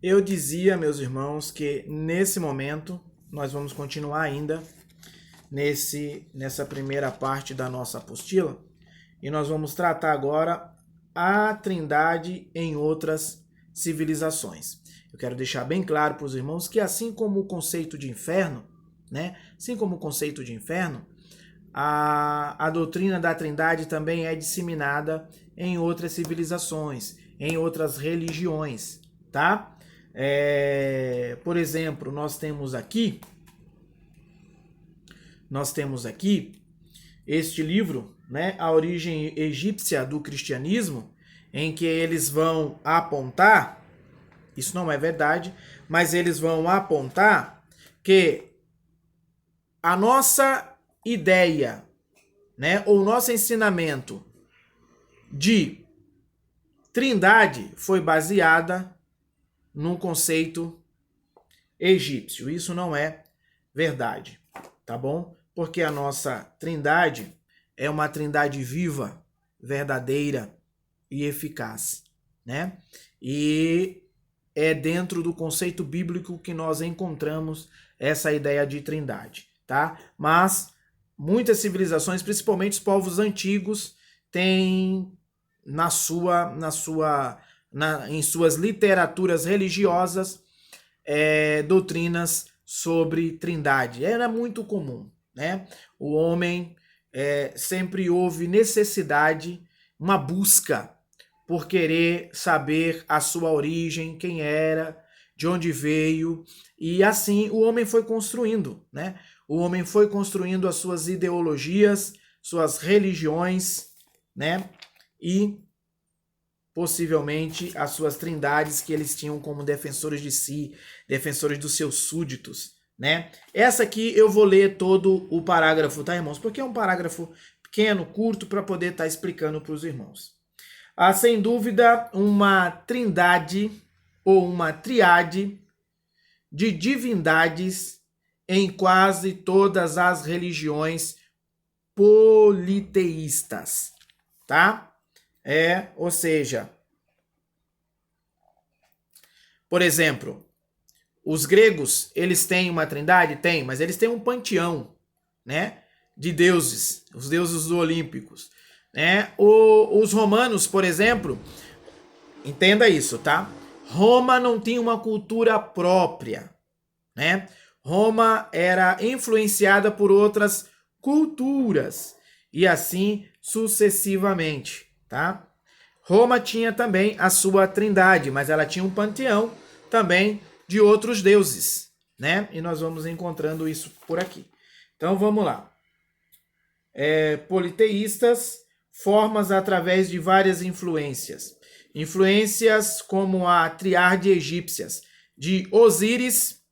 Eu dizia, meus irmãos, que nesse momento nós vamos continuar ainda nessa primeira parte da nossa apostila e nós vamos tratar agora a Trindade em outras civilizações. Eu quero deixar bem claro para os irmãos que assim como o conceito de inferno, né? Assim como o conceito de inferno, a doutrina da Trindade também é disseminada em outras civilizações, em outras religiões, tá? Por exemplo, nós temos aqui este livro, né, A Origem Egípcia do Cristianismo, em que eles vão apontar, isso não é verdade, mas eles vão apontar que a nossa ideia, né, ou o nosso ensinamento de Trindade foi baseada num conceito egípcio. Isso não é verdade, tá bom? Porque a nossa Trindade é uma Trindade viva, verdadeira e eficaz, né? E é dentro do conceito bíblico que nós encontramos essa ideia de Trindade, tá? Mas muitas civilizações, principalmente os povos antigos, têm em suas literaturas religiosas doutrinas sobre Trindade. Era muito comum, né? O homem sempre houve necessidade, uma busca por querer saber a sua origem, quem era, de onde veio, e assim o homem foi construindo, né? O homem foi construindo as suas ideologias, suas religiões, né? E possivelmente as suas trindades que eles tinham como defensores de si, defensores dos seus súditos, né? Essa aqui eu vou ler todo o parágrafo, tá, irmãos? Porque é um parágrafo pequeno, curto, para poder estar explicando para os irmãos. Há, sem dúvida, uma trindade ou uma triade de divindades em quase todas as religiões politeístas, tá? Ou seja, por exemplo, os gregos, eles têm uma trindade? Tem, mas eles têm um panteão, né, de deuses, os deuses olímpicos, né? Os romanos, por exemplo, entenda isso, tá? Roma não tinha uma cultura própria, né? Roma era influenciada por outras culturas e assim sucessivamente, tá? Roma tinha também a sua trindade, mas ela tinha um panteão também de outros deuses, né? E nós vamos encontrando isso por aqui. Então vamos lá. Politeístas, formas através de várias influências. Influências como a triade egípcias, de Osíris,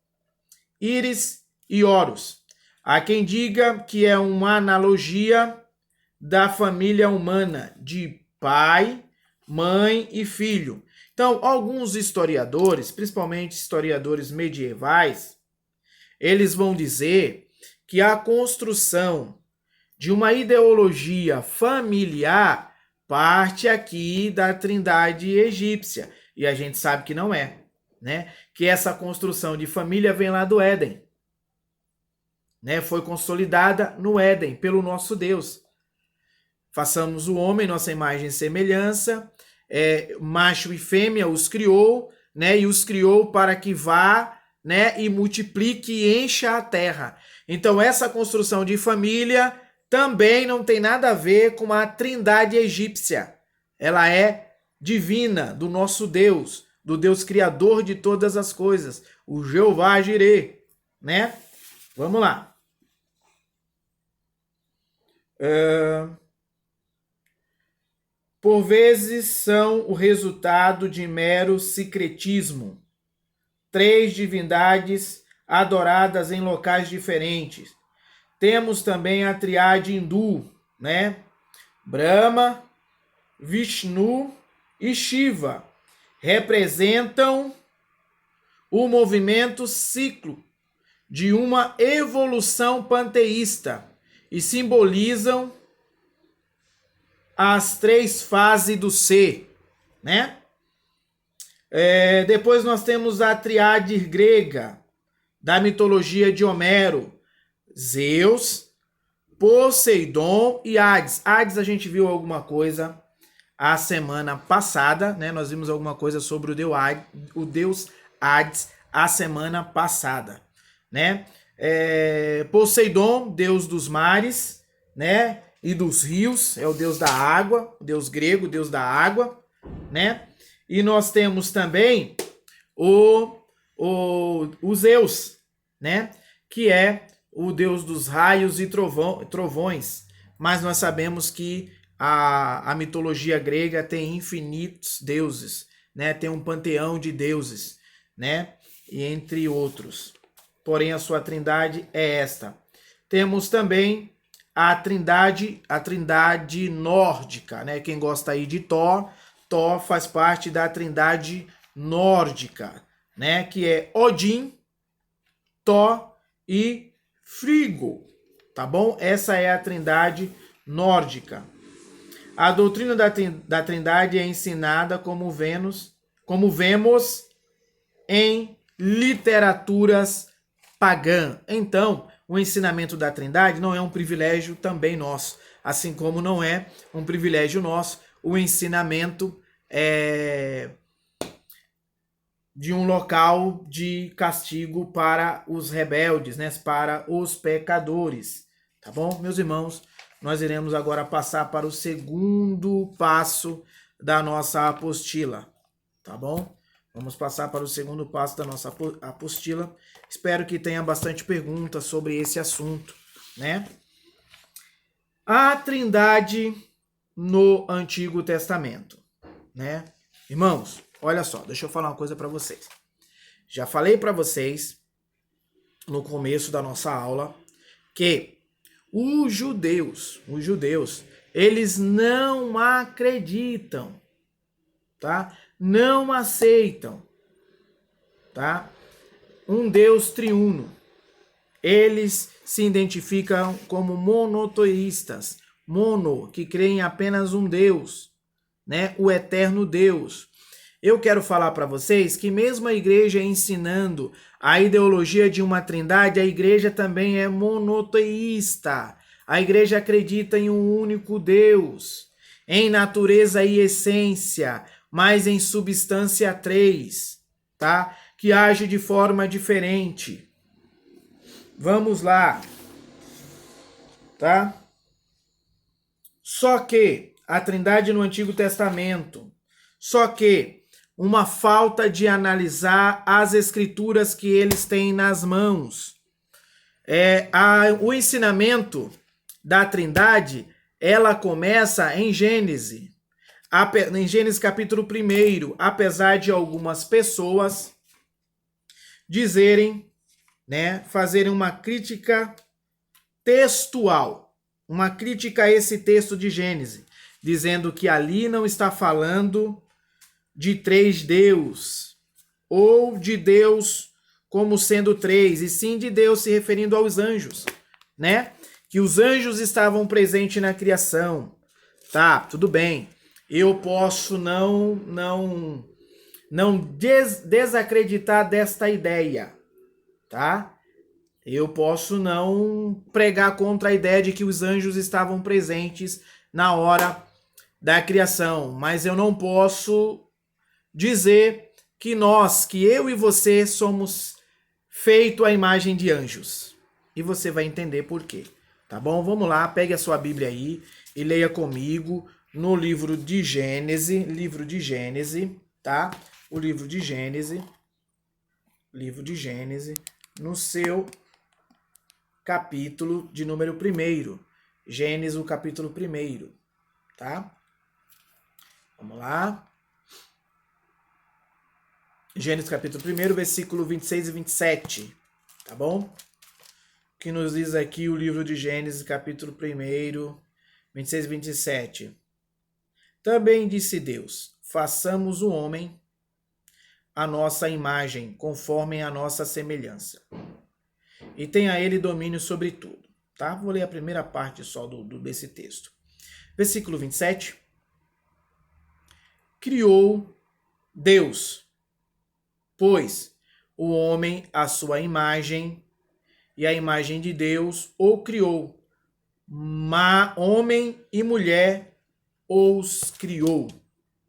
Íris e Horus. Há quem diga que é uma analogia da família humana, de pai, mãe e filho. Então, alguns historiadores, principalmente historiadores medievais, eles vão dizer que a construção de uma ideologia familiar parte aqui da trindade egípcia. E a gente sabe que não é, né? Que essa construção de família vem lá do Éden, né? Foi consolidada no Éden pelo nosso Deus. Façamos o homem, nossa imagem e semelhança, macho e fêmea os criou, né? E os criou para que vá, né? E multiplique e encha a terra. Então essa construção de família também não tem nada a ver com a trindade egípcia. Ela é divina, do nosso Deus, do Deus criador de todas as coisas, o Jeová Jireh, né? Vamos lá. Por vezes são o resultado de mero secretismo. 3 divindades adoradas em locais diferentes. Temos também a triade hindu, né? Brahma, Vishnu e Shiva representam o movimento ciclo de uma evolução panteísta e simbolizam as 3 fases do ser, né? Depois nós temos a triade grega, da mitologia de Homero: Zeus, Poseidon e Hades. Hades a gente viu alguma coisa a semana passada, né? Nós vimos alguma coisa sobre o deus Hades a semana passada, né? Poseidon, deus dos mares, né? E dos rios, é o deus da água, o deus grego, deus da água, né? E nós temos também o Zeus, né? Que é o deus dos raios e trovões. Mas nós sabemos que a mitologia grega tem infinitos deuses, né? Tem um panteão de deuses, né? E entre outros. Porém, a sua trindade é esta. Temos também a trindade nórdica, né? Quem gosta aí de Thor faz parte da trindade nórdica, né? Que é Odin, Thor e Frigo, tá bom? Essa é a trindade nórdica. A doutrina da trindade é ensinada como vemos em literaturas pagãs. Então, o ensinamento da trindade não é um privilégio também nosso, assim como não é um privilégio nosso o ensinamento de um local de castigo para os rebeldes, né? Para os pecadores, tá bom? Meus irmãos, nós iremos agora passar para o segundo passo da nossa apostila, tá bom? Vamos passar para o segundo passo da nossa apostila. Espero que tenha bastante perguntas sobre esse assunto, né? A Trindade no Antigo Testamento, né? Irmãos, olha só, deixa eu falar uma coisa para vocês. Já falei para vocês no começo da nossa aula que os judeus, eles não acreditam, tá? Não aceitam, tá? Um Deus triuno. Eles se identificam como monoteístas, que creem em apenas um Deus, né? O eterno Deus. Eu quero falar para vocês que mesmo a igreja ensinando a ideologia de uma trindade, a igreja também é monoteísta. A igreja acredita em um único Deus, em natureza e essência, mas em substância 3, tá? Que age de forma diferente. Vamos lá, tá? Só que a Trindade no Antigo Testamento, só que uma falta de analisar as escrituras que eles têm nas mãos. O ensinamento da Trindade, ela começa em Gênesis. Em Gênesis capítulo 1, apesar de algumas pessoas dizerem, né, fazerem uma crítica textual, uma crítica a esse texto de Gênesis, dizendo que ali não está falando de 3 Deus, ou de Deus como sendo 3, e sim de Deus se referindo aos anjos, né? Que os anjos estavam presentes na criação. Tá, tudo bem. Eu posso não desacreditar desta ideia, tá? Eu posso não pregar contra a ideia de que os anjos estavam presentes na hora da criação, mas eu não posso dizer que eu e você somos feito à imagem de anjos. E você vai entender por quê, tá bom? Vamos lá, pegue a sua Bíblia aí e leia comigo no livro de Gênesis, tá? O livro de Gênesis, no seu capítulo de número 1. Gênesis, o capítulo 1, tá? Vamos lá. Gênesis capítulo 1, versículo 26 e 27, tá bom? Que nos diz aqui o livro de Gênesis, capítulo 1, 26 e 27. Também disse Deus: façamos o homem a nossa imagem, conforme a nossa semelhança. E tenha ele domínio sobre tudo, tá? Vou ler a primeira parte só desse texto. Versículo 27. Criou Deus Pois o homem, à sua imagem, e a imagem de Deus o criou. Homem e mulher os criou,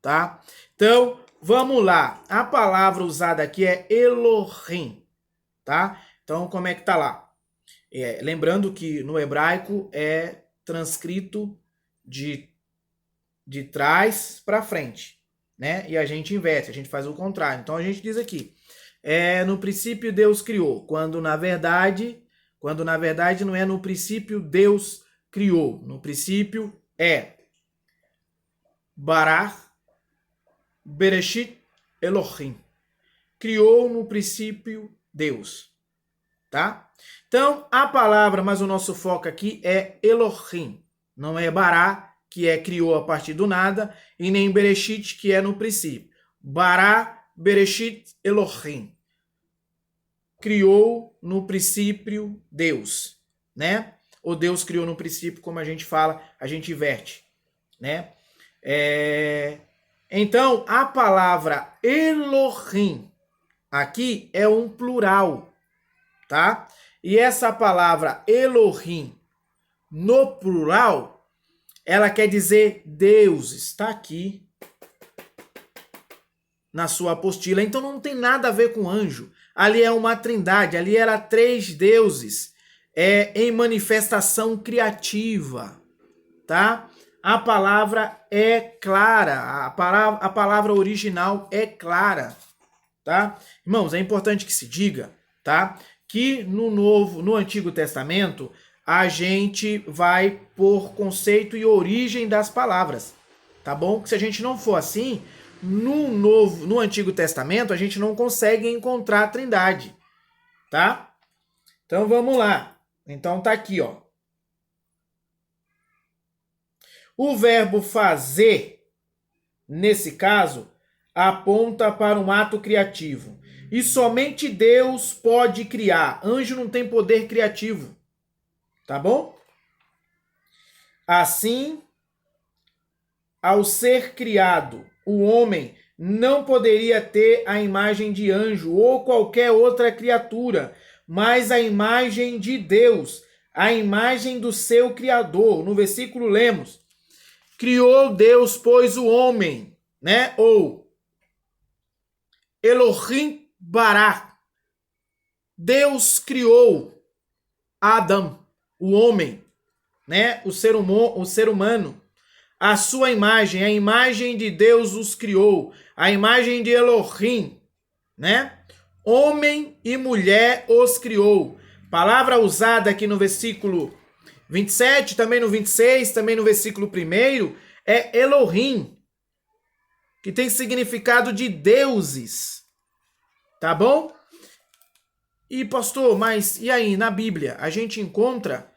tá? Então, vamos lá. A palavra usada aqui é Elohim, tá? Então, como é que tá lá? Lembrando que no hebraico é transcrito de trás para frente, né? E a gente inverte, a gente faz o contrário. Então, a gente diz aqui, no princípio Deus criou, quando na verdade não é no princípio Deus criou. No princípio é Bará, Bereshit, Elohim. Criou no princípio Deus, tá? Então, a palavra, mas o nosso foco aqui é Elohim. Não é Bará, que é criou a partir do nada, e nem Bereshit, que é no princípio. Bará, Bereshit, Elohim. Criou no princípio Deus, né? Ou Deus criou no princípio, como a gente fala, a gente inverte, né? Então, a palavra Elohim aqui é um plural, tá? E essa palavra Elohim no plural, ela quer dizer Deus, está aqui na sua apostila. Então não tem nada a ver com anjo. Ali é uma trindade, ali era 3 deuses em manifestação criativa, tá? A palavra é clara, a palavra original é clara, tá? Irmãos, é importante que se diga, tá? Que no Antigo Testamento a gente vai por conceito e origem das palavras, tá bom? Que se a gente não for assim, no Antigo Testamento a gente não consegue encontrar a Trindade, tá? Então vamos lá. Então tá aqui, ó. O verbo fazer, nesse caso, aponta para um ato criativo. E somente Deus pode criar. Anjo não tem poder criativo. Tá bom? Assim, ao ser criado, o homem não poderia ter a imagem de anjo ou qualquer outra criatura, mas a imagem de Deus, a imagem do seu Criador. No versículo lemos, criou Deus, pois, o homem, né? Ou Elohim bará. Deus criou Adão, o homem, né? O ser humano. A sua imagem, a imagem de Deus os criou. A imagem de Elohim, né? Homem e mulher os criou. Palavra usada aqui no versículo 27, também no 26, também no versículo 1, é Elohim, que tem significado de deuses. Tá bom? E pastor, mas e aí na Bíblia? A gente encontra,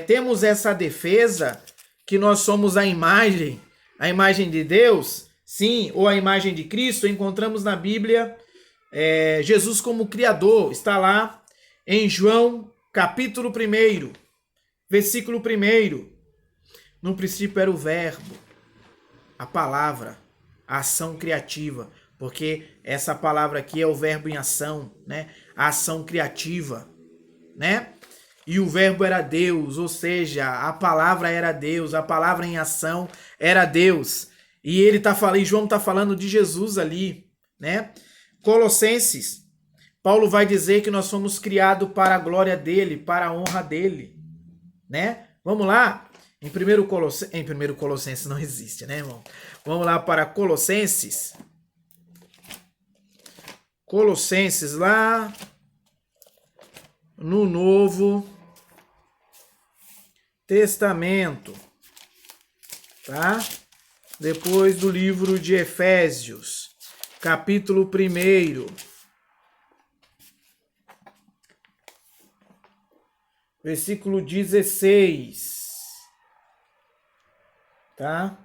temos essa defesa que nós somos a imagem de Deus, sim, ou a imagem de Cristo. Encontramos na Bíblia Jesus como Criador, está lá em João capítulo 1, versículo 1. No princípio era o verbo, a palavra, a ação criativa, porque essa palavra aqui é o verbo em ação, né? A ação criativa, né? E o verbo era Deus, ou seja, a palavra era Deus, a palavra em ação era Deus. E João está falando de Jesus ali, né? Colossenses, Paulo vai dizer que nós fomos criados para a glória dele, para a honra dele, né? Vamos lá. Em 1 Colossenses não existe, né, irmão? Vamos lá para Colossenses. Colossenses lá no Novo Testamento, tá? Depois do livro de Efésios, capítulo 1, versículo 16, tá?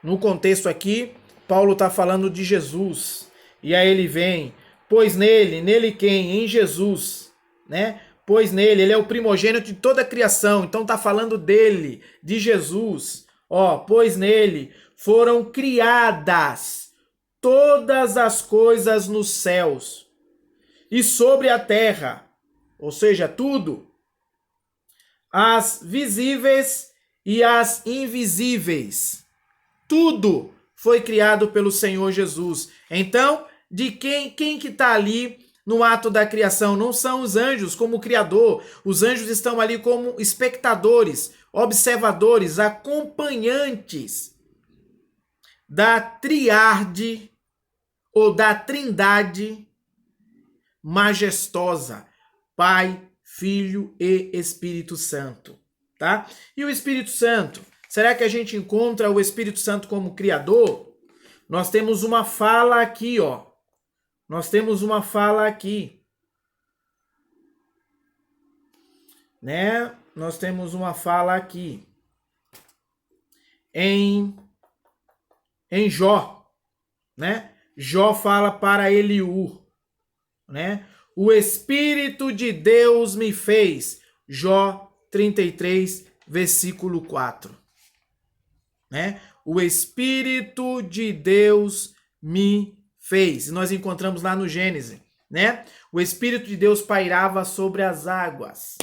No contexto aqui, Paulo está falando de Jesus, e aí ele vem, pois nele quem? Em Jesus, né? Pois nele, ele é o primogênito de toda a criação, então está falando dele, de Jesus, ó, pois nele foram criadas todas as coisas nos céus e sobre a terra, ou seja, tudo, as visíveis e as invisíveis. Tudo foi criado pelo Senhor Jesus. Então, de quem que está ali no ato da criação? Não são os anjos como criador. Os anjos estão ali como espectadores, observadores, acompanhantes da triade ou da trindade majestosa, Pai, Filho e Espírito Santo, tá? E o Espírito Santo, será que a gente encontra o Espírito Santo como criador? Nós temos uma fala aqui, ó. Nós temos uma fala aqui, né? Nós temos uma fala aqui em Jó, né? Jó fala para Eliú, né? O Espírito de Deus me fez. Jó 33, versículo 4. Né? O Espírito de Deus me fez. Nós encontramos lá no Gênesis, né? O Espírito de Deus pairava sobre as águas.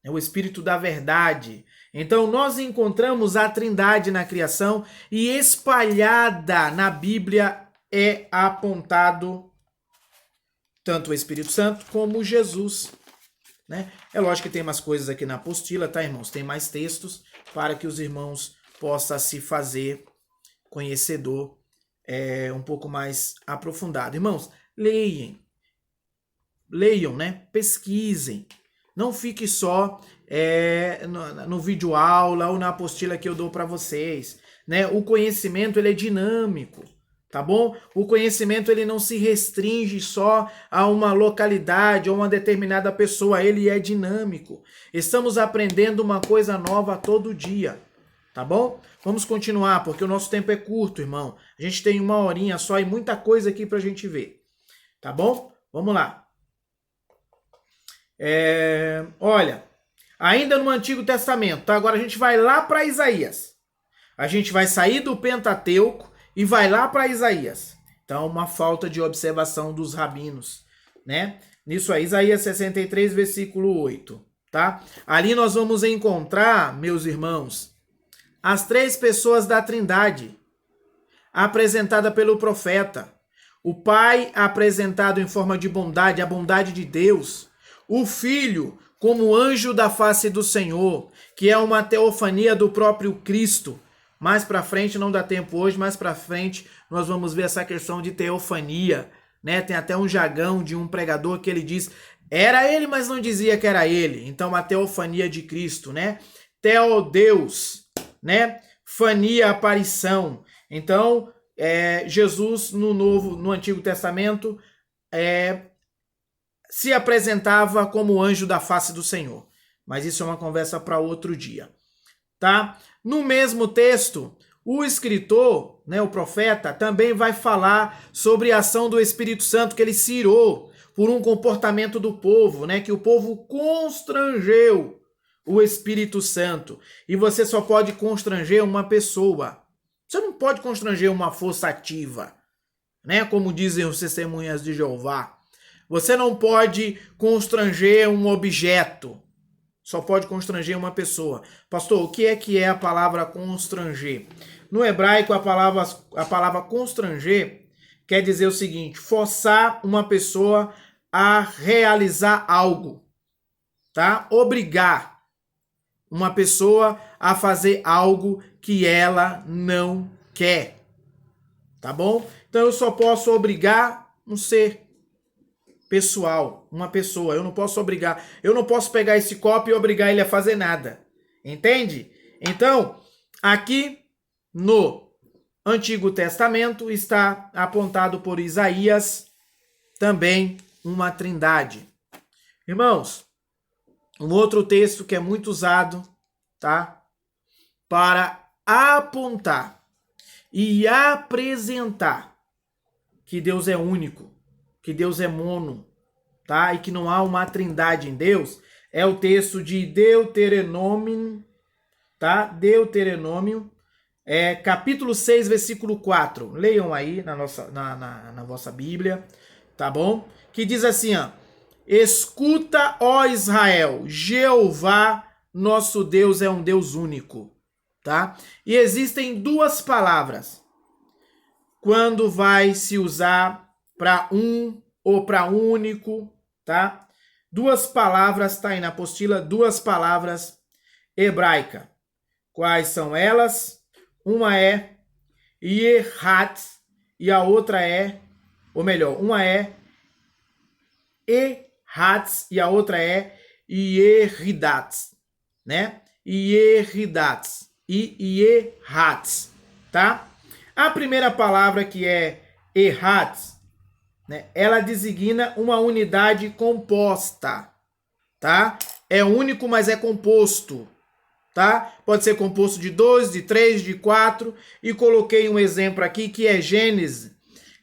É o Espírito da verdade. Então nós encontramos a Trindade na criação e espalhada na Bíblia é apontado tanto o Espírito Santo como Jesus, né? É lógico que tem umas coisas aqui na apostila, tá, irmãos? Tem mais textos para que os irmãos possam se fazer conhecedor um pouco mais aprofundado. Irmãos, leiam, né? Pesquisem. Não fique só no vídeo aula ou na apostila que eu dou para vocês, né? O conhecimento ele é dinâmico, tá bom? O conhecimento ele não se restringe só a uma localidade ou uma determinada pessoa, ele é dinâmico. Estamos aprendendo uma coisa nova todo dia, tá bom? Vamos continuar, porque o nosso tempo é curto, irmão. A gente tem 1 horinha só e muita coisa aqui pra gente ver, tá bom? Vamos lá. Olha, ainda no Antigo Testamento, tá? Agora a gente vai lá para Isaías. A gente vai sair do Pentateuco e vai lá para Isaías. Então, uma falta de observação dos rabinos, né? Nisso aí, Isaías 63, versículo 8, tá? Ali nós vamos encontrar, meus irmãos, as 3 pessoas da Trindade, apresentada pelo profeta. O Pai apresentado em forma de bondade, a bondade de Deus. O Filho como anjo da face do Senhor, que é uma teofania do próprio Cristo. Mais para frente, não dá tempo hoje, mais para frente nós vamos ver essa questão de teofania, né? Tem até um jargão de um pregador que ele diz, era ele, mas não dizia que era ele. Então, a teofania de Cristo, né? Teodeus, né? Fania, aparição. Então, Jesus no Antigo Testamento se apresentava como anjo da face do Senhor. Mas isso é uma conversa para outro dia, tá? No mesmo texto, o escritor, né, o profeta, também vai falar sobre a ação do Espírito Santo, que ele se irou por um comportamento do povo, né, que o povo constrangeu o Espírito Santo. E você só pode constranger uma pessoa. Você não pode constranger uma força ativa, né, como dizem os testemunhas de Jeová. Você não pode constranger um objeto. Só pode constranger uma pessoa. Pastor, o que é a palavra constranger? No hebraico, a palavra constranger quer dizer o seguinte, forçar uma pessoa a realizar algo, tá? Obrigar uma pessoa a fazer algo que ela não quer, tá bom? Então eu só posso obrigar um ser pessoal, uma pessoa. Eu não posso obrigar, eu não posso pegar esse copo e obrigar ele a fazer nada. Entende? Então, aqui no Antigo Testamento está apontado por Isaías também uma trindade. Irmãos, um outro texto que é muito usado, tá? Para apontar e apresentar que Deus é único, que Deus é mono, tá? E que não há uma trindade em Deus, é o texto de Deuteronômio, tá? Deuteronômio, capítulo 6, versículo 4. Leiam aí na vossa Bíblia, tá bom? Que diz assim, ó: escuta, ó Israel, Jeová, nosso Deus é um Deus único, tá? E existem duas palavras quando vai se usar para um ou para único, tá? Duas palavras, tá aí na apostila, duas palavras hebraicas. Quais são elas? Uma é Yehat e a outra é, ou melhor, uma é Ehatz e a outra é Yeridatz, né? Yeridatz e Yehatz, tá? A primeira palavra, que é Ehatz, né? Ela designa uma unidade composta, tá? É único, mas é composto, tá? Pode ser composto de 2, de 3, de 4, e coloquei um exemplo aqui que é Gênesis,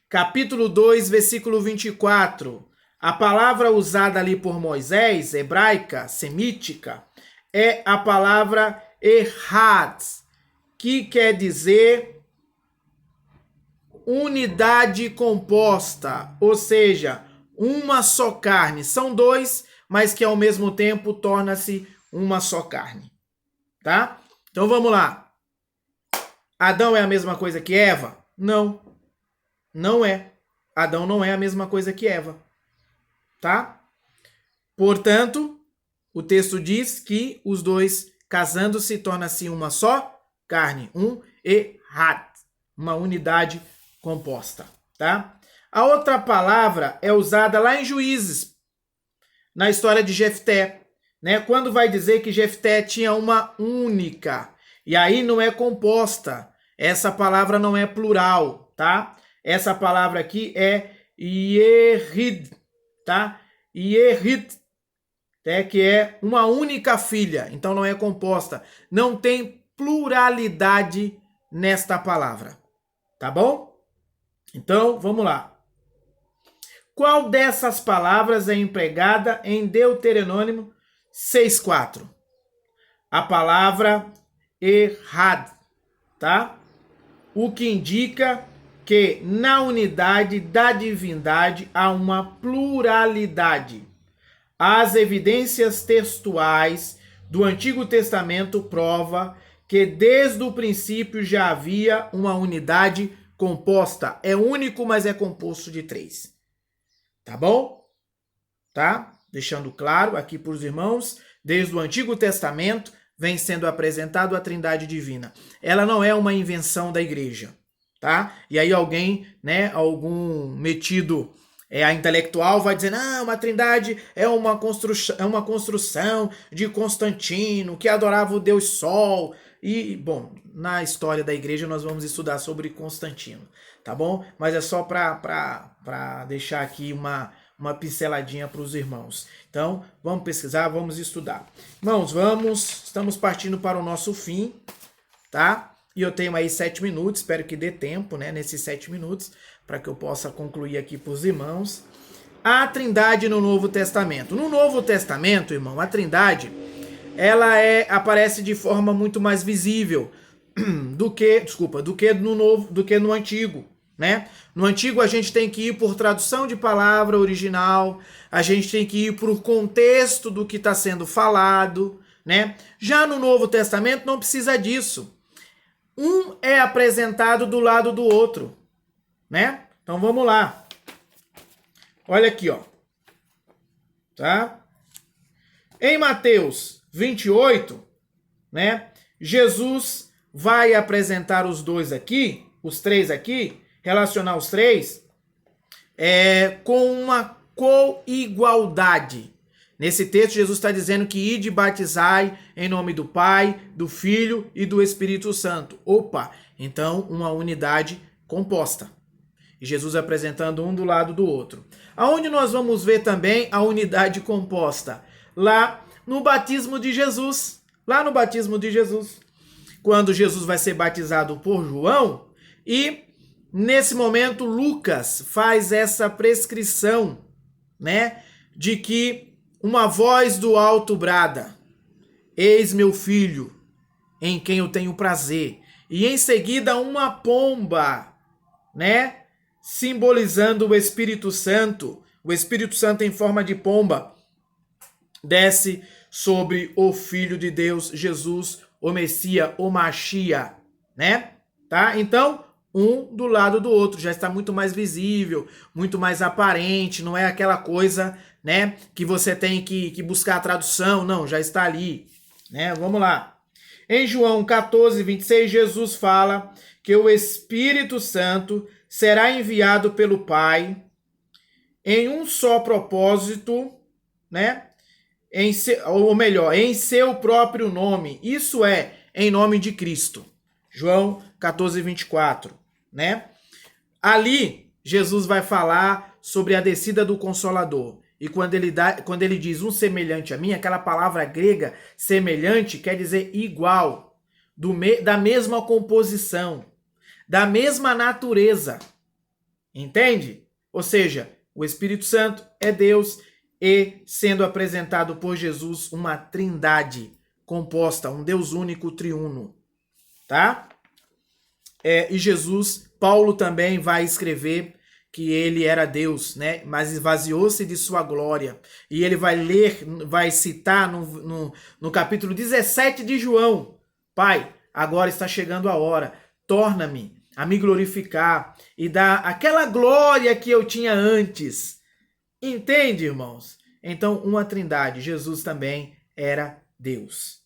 capítulo 2, versículo 24. A palavra usada ali por Moisés, hebraica, semítica, é a palavra Ehad, que quer dizer unidade composta, ou seja, uma só carne. São dois, mas que ao mesmo tempo torna-se uma só carne, tá? Então vamos lá. Adão é a mesma coisa que Eva? Não, não é. Adão não é a mesma coisa que Eva, tá? Portanto, o texto diz que os dois casando-se torna-se uma só carne, um Ehad, uma unidade composta, tá? A outra palavra é usada lá em Juízes, na história de Jefté, né? Quando vai dizer que Jefté tinha uma única, e aí não é composta, essa palavra não é plural, tá? Essa palavra aqui é Yerid, tá? Yerid, que é uma única filha, então não é composta, não tem pluralidade nesta palavra, tá bom? Então, vamos lá. Qual dessas palavras é empregada em Deuteronômio 6:4? A palavra Ehad, tá? O que indica que na unidade da divindade há uma pluralidade. As evidências textuais do Antigo Testamento provam que desde o princípio já havia uma unidade composta. É único, mas é composto de 3. Tá bom? Tá? Deixando claro aqui para os irmãos, desde o Antigo Testamento vem sendo apresentado a Trindade Divina. Ela não é uma invenção da igreja, tá? E aí alguém, né, algum metido a intelectual vai dizer, não, a Trindade é uma construção de Constantino, que adorava o Deus Sol. E, bom, na história da igreja nós vamos estudar sobre Constantino, tá bom? Mas é só para deixar aqui uma pinceladinha para os irmãos. Então, vamos pesquisar, vamos estudar. Irmãos, estamos partindo para o nosso fim, tá? E eu tenho aí 7 minutos, espero que dê tempo, né, nesses 7 minutos, para que eu possa concluir aqui para os irmãos. A Trindade no Novo Testamento. No Novo Testamento, irmão, a Trindade, ela aparece de forma muito mais visível do que no Antigo, né? No Antigo a gente tem que ir por tradução de palavra original, a gente tem que ir por contexto do que está sendo falado, né? Já no Novo Testamento não precisa disso. Um é apresentado do lado do outro, né? Então vamos lá. Olha aqui, ó. Tá? Em Mateus 28, né? Jesus vai apresentar os três aqui, relacionar os três, com uma coigualdade. Nesse texto, Jesus está dizendo que ide e batizai em nome do Pai, do Filho e do Espírito Santo. Opa! Então, uma unidade composta. E Jesus apresentando um do lado do outro. Aonde nós vamos ver também a unidade composta? Lá no batismo de Jesus. Lá no batismo de Jesus. Quando Jesus vai ser batizado por João. E, nesse momento, Lucas faz essa prescrição, né? De que uma voz do alto brada: eis meu filho, em quem eu tenho prazer. e em seguida uma pomba, né? Simbolizando o Espírito Santo. O Espírito Santo em forma de pomba desce sobre o Filho de Deus, Jesus, o Messias, o Machia, né? Tá? Então, um do lado do outro, já está muito mais visível, muito mais aparente, não é aquela coisa, né, que você tem que buscar a tradução, não, já está ali, né? Vamos lá. Em João 14, 26, Jesus fala que o Espírito Santo será enviado pelo Pai em um só propósito, né? Ou melhor, em seu próprio nome. Isso é, em nome de Cristo. João 14, 24, né? Ali, Jesus vai falar sobre a descida do Consolador. E quando ele diz um semelhante a mim, aquela palavra grega semelhante quer dizer igual, da mesma composição, da mesma natureza. Entende? Ou seja, o Espírito Santo é Deus e sendo apresentado por Jesus uma trindade composta, um Deus único triuno. Tá? E Jesus, Paulo também vai escrever que ele era Deus, né? Mas esvaziou-se de sua glória. E ele vai citar no capítulo 17 de João: Pai, agora está chegando a hora, torna-me a me glorificar e dar aquela glória que eu tinha antes. Entende, irmãos? Então, uma trindade. Jesus também era Deus,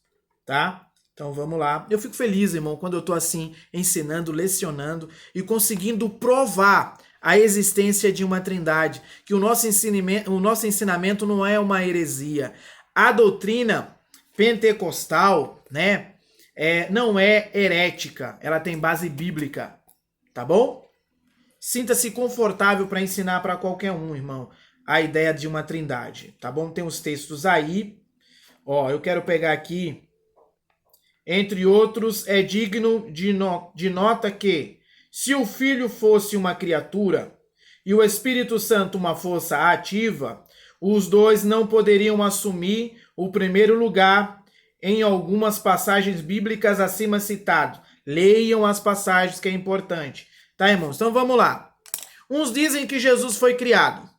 tá? Então vamos lá. Eu fico feliz, irmão, quando eu estou assim, ensinando, lecionando e conseguindo provar a existência de uma trindade, que o nosso ensinamento não é uma heresia. A doutrina pentecostal, né, não é herética, ela tem base bíblica, tá bom? Sinta-se confortável para ensinar para qualquer um, irmão, a ideia de uma trindade, tá bom? Tem os textos aí. Ó, eu quero pegar aqui. Entre outros, é digno de nota que, se o Filho fosse uma criatura e o Espírito Santo uma força ativa, os dois não poderiam assumir o primeiro lugar em algumas passagens bíblicas acima citadas. Leiam as passagens que é importante. Tá, irmãos? Então vamos lá. Uns dizem que Jesus foi criado,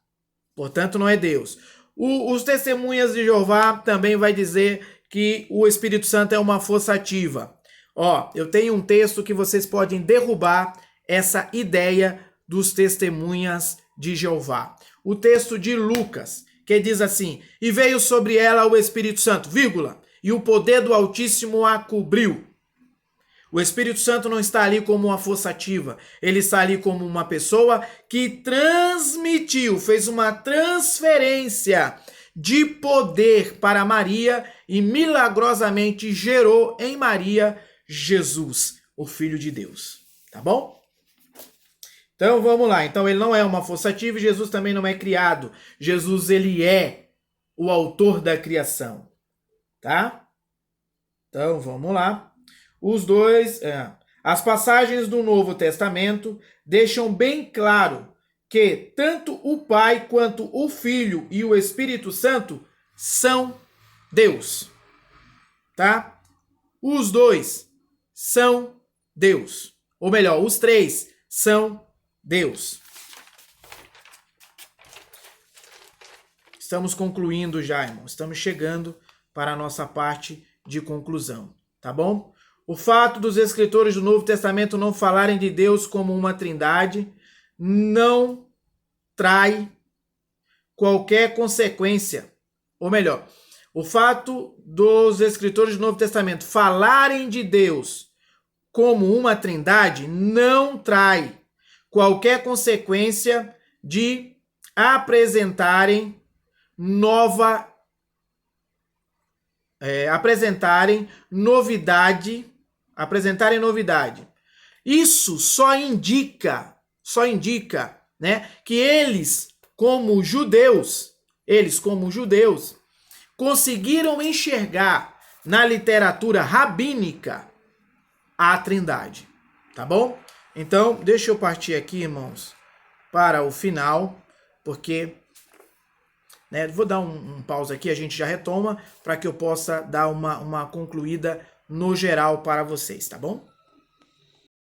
portanto não é Deus. Os testemunhas de Jeová também vai dizer que o Espírito Santo é uma força ativa. Ó, eu tenho um texto que vocês podem derrubar essa ideia dos testemunhas de Jeová. O texto de Lucas, que diz assim: e veio sobre ela o Espírito Santo, vírgula, e o poder do Altíssimo a cobriu. O Espírito Santo não está ali como uma força ativa, ele está ali como uma pessoa que transmitiu, fez uma transferência de poder para Maria e milagrosamente gerou em Maria Jesus, o Filho de Deus. Tá bom? Então vamos lá. Então ele não é uma força ativa e Jesus também não é criado. Jesus, ele é o autor da criação. Tá? Então vamos lá. Os dois... As passagens do Novo Testamento deixam bem claro que tanto o Pai quanto o Filho e o Espírito Santo são Deus, tá? Os dois são Deus. Ou melhor, os três são Deus. Estamos concluindo já, irmão. Estamos chegando para a nossa parte de conclusão, tá bom? O fato dos escritores do Novo Testamento não falarem de Deus como uma trindade não trai qualquer consequência. Ou melhor, o fato dos escritores do Novo Testamento falarem de Deus como uma trindade não trai qualquer consequência de apresentarem novidade. Isso só indica, né, que eles como judeus, conseguiram enxergar na literatura rabínica a Trindade, tá bom? Então, deixa eu partir aqui, irmãos, para o final, porque vou dar um pause aqui, a gente já retoma, para que eu possa dar uma concluída no geral para vocês, tá bom?